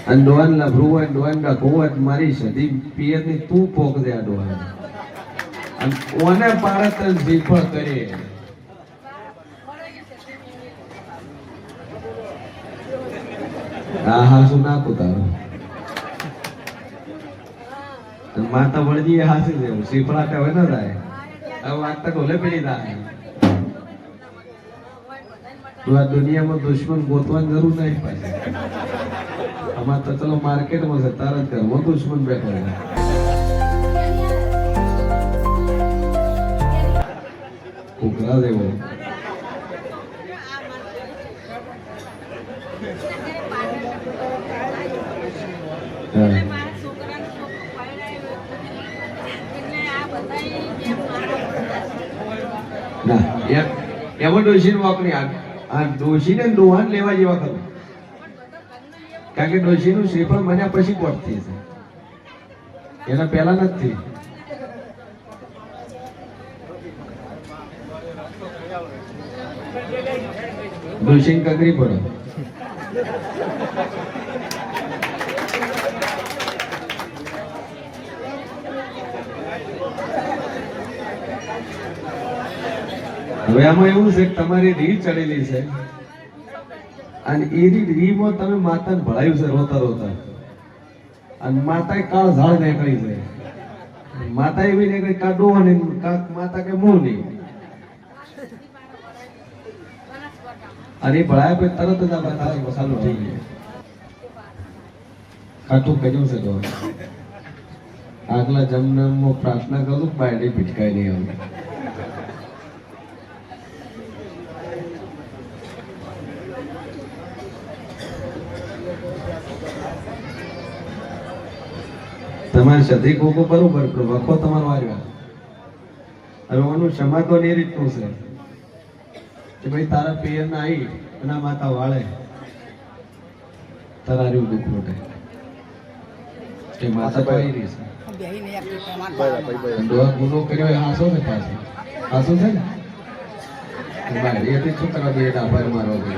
અને ડોહાન લભરું હોય ડોહાન ગાખું હોય મારી સધી પિયર ની તું પોક દે આ ડોહાન અને ઓને પાડત શ્રીફળ કરે હા હા શું નાખું તારું માતા વળજી હાસી દેવું શ્રીફળા કહેવાય ન થાય હવે વાત તક ઓલે પેલી થાય આ દુનિયામાં દુશ્મન ગોતવાની જરૂર નહીં પાછી અમાર તો ચલો માર્કેટમાં છે તારા જ ઘરમાં દુશ્મન બેઠો છે કુકરા દેવો ના એમાં ડોશી વાપરી આ ડોશી ને ડોહાન લેવા જેવા ખરું કારણ કે ડોશી નું શ્રીફળ બન્યા પછી પહોંચતી છે એના પહેલા નથી ડોશી કગરી પડે હવે આમાં એવું છે કે તમારી રીત ચડેલી છે અને એ રીમાં તમે માતાને ભળાયું છે રોતા રોતા અને માતા કાળ ઝાડ નીકળી છે માતા એવી નીકળી કા ડોહ ને માતા કે મું નહીં અને ભળાયા પછી તરત જ આપણે તારી ચાલુ થઈ ગઈ ખાટું કર્યું છે ડોહ આગલા જન્મમાં પ્રાર્થના કરું બાયડી ભીટકાય નહીં આવે તમારે સધી કોકો બરોબર વખો તમારો આવ્યો હવે ઓનું સમાધાન એ રીતનું છે કે ભાઈ તારા પિયર ના આવી અને માતા વાળે તારું દુઃખ લૂટે કે માતા તો આવી રહી છે ગુનો કર્યો એ હાસો છે પાછો હાસો છે ને ભાઈ એથી શું કરવા દે આભાર મારવા દે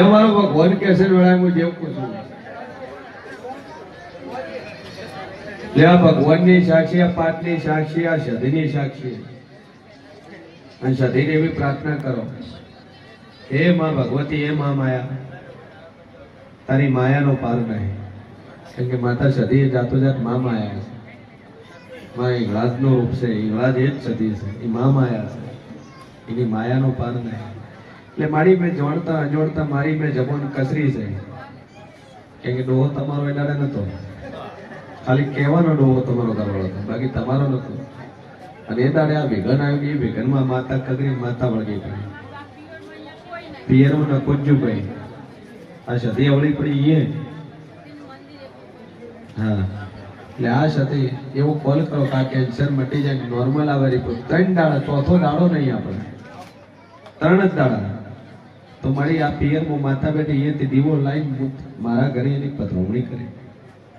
મારો ભગવાન કેસર વેળા હું જેવું પૂછું લે આ ભગવાનની સાક્ષી આ પાઠની સાક્ષી આ સધીની સાક્ષી અને સધીને એવી પ્રાર્થના કરો હે માં ભગવતી હે માં માયા તારી માયાનો પાર નહીં કેમ કે માતા સધી જાતો જાત માં માયા છે માં ઈંગળાજ નું રૂપ છે ઈંગળાજ એ જ સધી છે એ માં માયા છે એની માયાનો પાર નહીં એટલે મારી મેં જોડતા અજોડતા મારી મેં જબોન કસરી છે કેમ કે ડોહો તમારો એડાડે નતો ખાલી કહેવાનો ડોહો તમારો કરવાનો હતો બાકી તમારો નતો અને એ દાડે આ વિઘન આવ્યું એ વિઘનમાં માતા કગરી માતા વળગી પડી પિયરમાં ન કોજ્યું ભાઈ આ સતી અવળી પડી એ હા એટલે આ સતી એવો કોલ કરો કે આ કેન્સર મટી જાય નોર્મલ આવે રિપોર્ટ 3 દાડા ચોથો દાડો નહીં આપણે 3 જ દાડા તો મારી આ પિયરમાં માતા બેઠી અહીંયાથી દીવો લાઈન મારા ઘરે એની પધરામણી કરી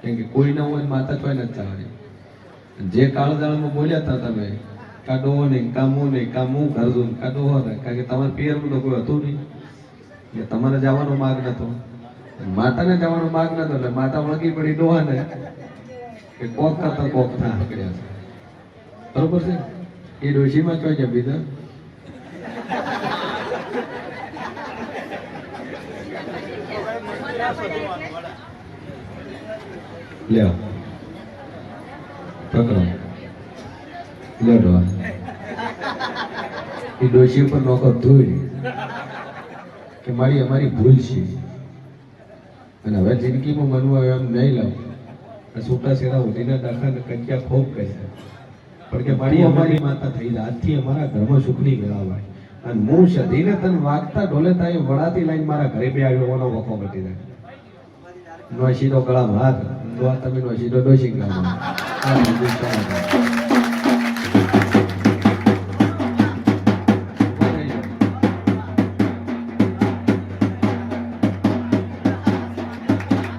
કેમ કે કોઈ ના હોય માતા કોઈ નથી ચાલવાની જે કાળદાળમાં બોલ્યા હતા તમે કા ડોહો નહીં કામું નહીં કામું ઘર જોઉં કા ડોહો નહીં કારણ કે તમારા પિયરમાં તો કોઈ હતું નહીં એટલે તમારે જવાનો માર્ગ નતો માતાને જવાનો માર્ગ નતો એટલે માતા વળગી પડી ડોહાને કે કોક કરતા કોક ના પકડ્યા છે બરોબર છે એ ડોશીમાં ચોઈ જાય બીજા લ્યો પકડો લ્યો ડોહા એ ડોશી ઉપર નોખો ધૂળ કે મારી અમારી ભૂલ છે અને હવે જિંદગીમાં મનવું એમ નહીં લાવું છૂટા છેડા ઉઠીને દાખલા કંક્યા ખૂબ કહે છે પણ કે મારી અમારી માતા થઈ જાય આજથી અમારા ઘરમાં સુખની મેળવાય અને હું સધીને તને વાગતા ઢોલે થાય વડાતી લાઈન મારા ઘરે બે આવ્યો એનો વખો ઘટી જાય નોશીનો ગળામાં હાથ તમે નોશીનો ડોશી ગળામાં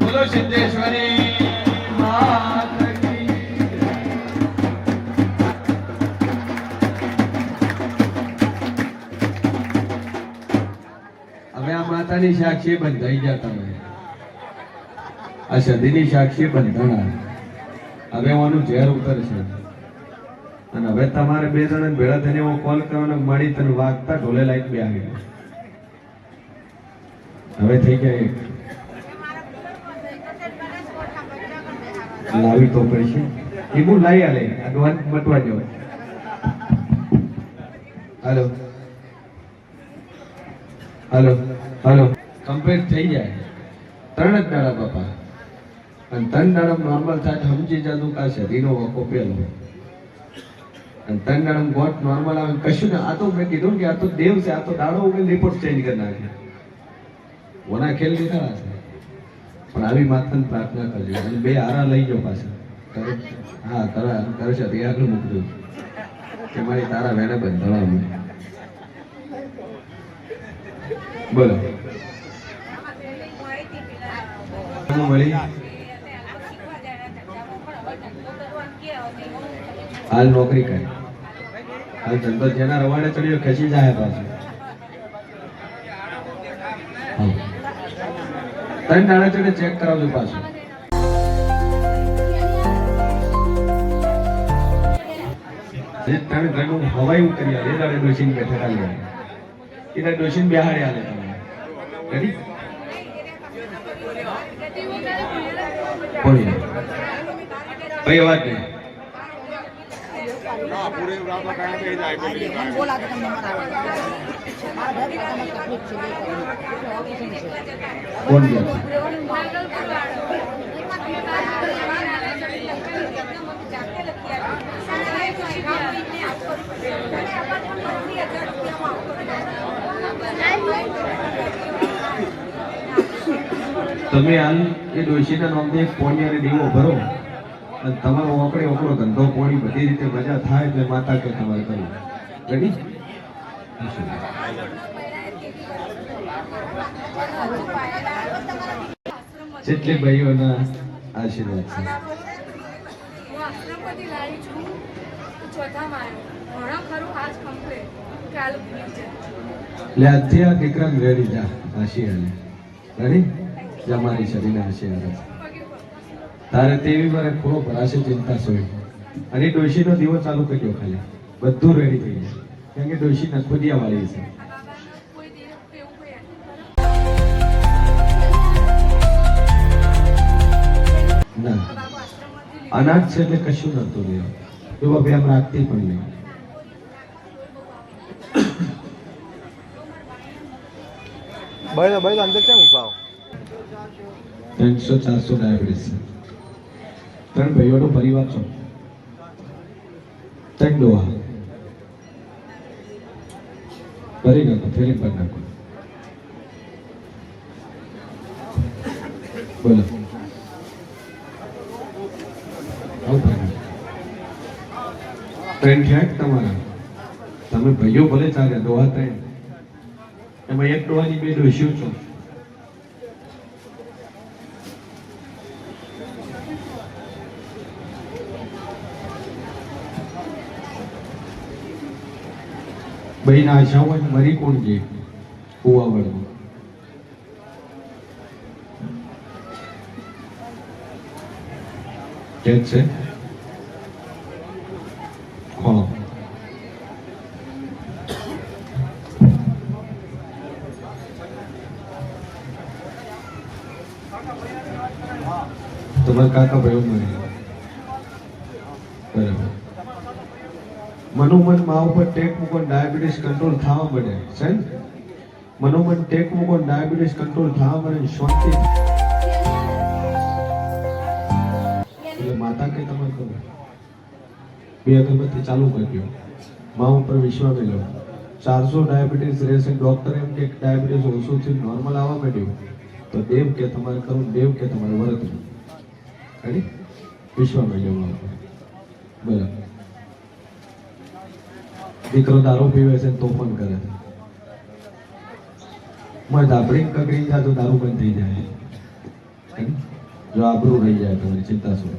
બોલો સિદ્ધેશ્વરી માત કી માતાની સાક્ષી બંધાઈ ગયા તમે, આ સદીની સાક્ષી બંધાણા. હવે ઓનું ઝેર ઉતરશે અને હવે તમારે બે જણા ભેળા થઈને એવો કોલ કરવાનો મળી તને વાગતા ઢોલે લાઈટ બે આવી હવે થઈ ગયા એક લાવી તો પડશે એ હું લાવી આલે આ દોન મટવા જવાય. હાલો હાલો હાલો કમ્પ્લીટ થઈ જાય 3 જ દાડા બાપા અને 3 દાડા નોર્મલ થાય સમજી જતું કે શરીરનો વકો પેલો અને 3 દાડા ગોટ નોર્મલ આવે કશું ને. આ તો મેં કીધું કે આ તો દેવ છે, આ તો દાડો ઉગે રિપોર્ટ ચેન્જ કરી નાખે ઓના ખેલ લીધા છે. પણ આવી માતાને પ્રાર્થના કરજો અને 2 હારા લઈ જાઓ પાછા. હા કરશે તે આગળ મૂકજો કે મારી તારા વેને બંધાવા બોલો મળી હાલ નોકરી કરે હાલ ધંધો જેના રવાડે ચડ્યો ખેંચી જાય પાછું. 3 દાડા ચડે ચેક કરાવજો પાછું. તમે ઘરનું હવાઈ ઉતરી આવે એ દાડે ડોસીને બેઠા ખાલી એ દાડે ડોસીને બેહાડે આલે તમે રેડી બોલી ભાઈ વાત નહીં કોણ ગયા તમે હાલ એ ડોશીના નામથી એક પોણિયારે દીવો ભરો અને તમારો ઓકડો ધંધો પોણી બધી રીતે મજા થાય એટલે માતા કે તમારે કરવું રેડી. જેટલી ભાઈઓના આશીર્વાદ છે. લે આજથી આ દીકરા રેડી જા આશીર્વાદ રેડી જમારી શરીરને આશીર્વાદ તારે તેવી મારે ખૂણો ભરાશે ચિંતા સોય અને ડોશીનો દીવો ચાલુ કરજો ખાલી બધું રેડી થઈ જાય કારણ કે ડોશી નખોદિયા વાળી છે. ના અનાજ છે એટલે કશું નતું લેવા તો બાપે આમ રાખતી પણ નહીં. ભાઈ અંદર કેમ ઉભા 300-400 ડાયાબિટીસ છે. 3 ભાઈઓનો પરિવાર છો 3 ડોહા કરી નાખો ફેરી કરી નાખો બોલો ટ્રેન થયા તમારા તમે ભાઈઓ ભલે ચાલે ડોહા 3 એમાં એક ડોહાની 2 ડોશીઓ છો. બહેન આશાઓ મરી કોણ છે કુવાવડમાં કે છે ખોળો તમારા કાકા ભાઈઓ મરી બરાબર. મનોમન મા ઉપર ટેક મૂકો ડાયાબિટીસ કંટ્રોલ થવા મળે છે. મનોમન ટેક મૂકો ડાયાબિટીસ કંટ્રોલ થવા મળે શાંતિ એટલે માતા કે તમારે કરો 2 અગરબત્તી ચાલુ કરજો મા ઉપર વિશ્વાસ મેળવો. 400 ડાયાબિટીસ રહેશે ડોક્ટર એમ કે ડાયાબિટીસ ઓછું થી નોર્મલ આવવા માંડ્યું તો દેવ કે તમારે કરવું દેવ કે તમારે વ્રત રેડી વિશ્વાસ મેળવો બરાબર. દીકરો દારૂ પીવે છે તોફાન કરે છે મત આપણી કકડી જાય તો દારૂ બંધ થઈ જાય જો આબરૂ રહી જાય તમારી ચિંતા શું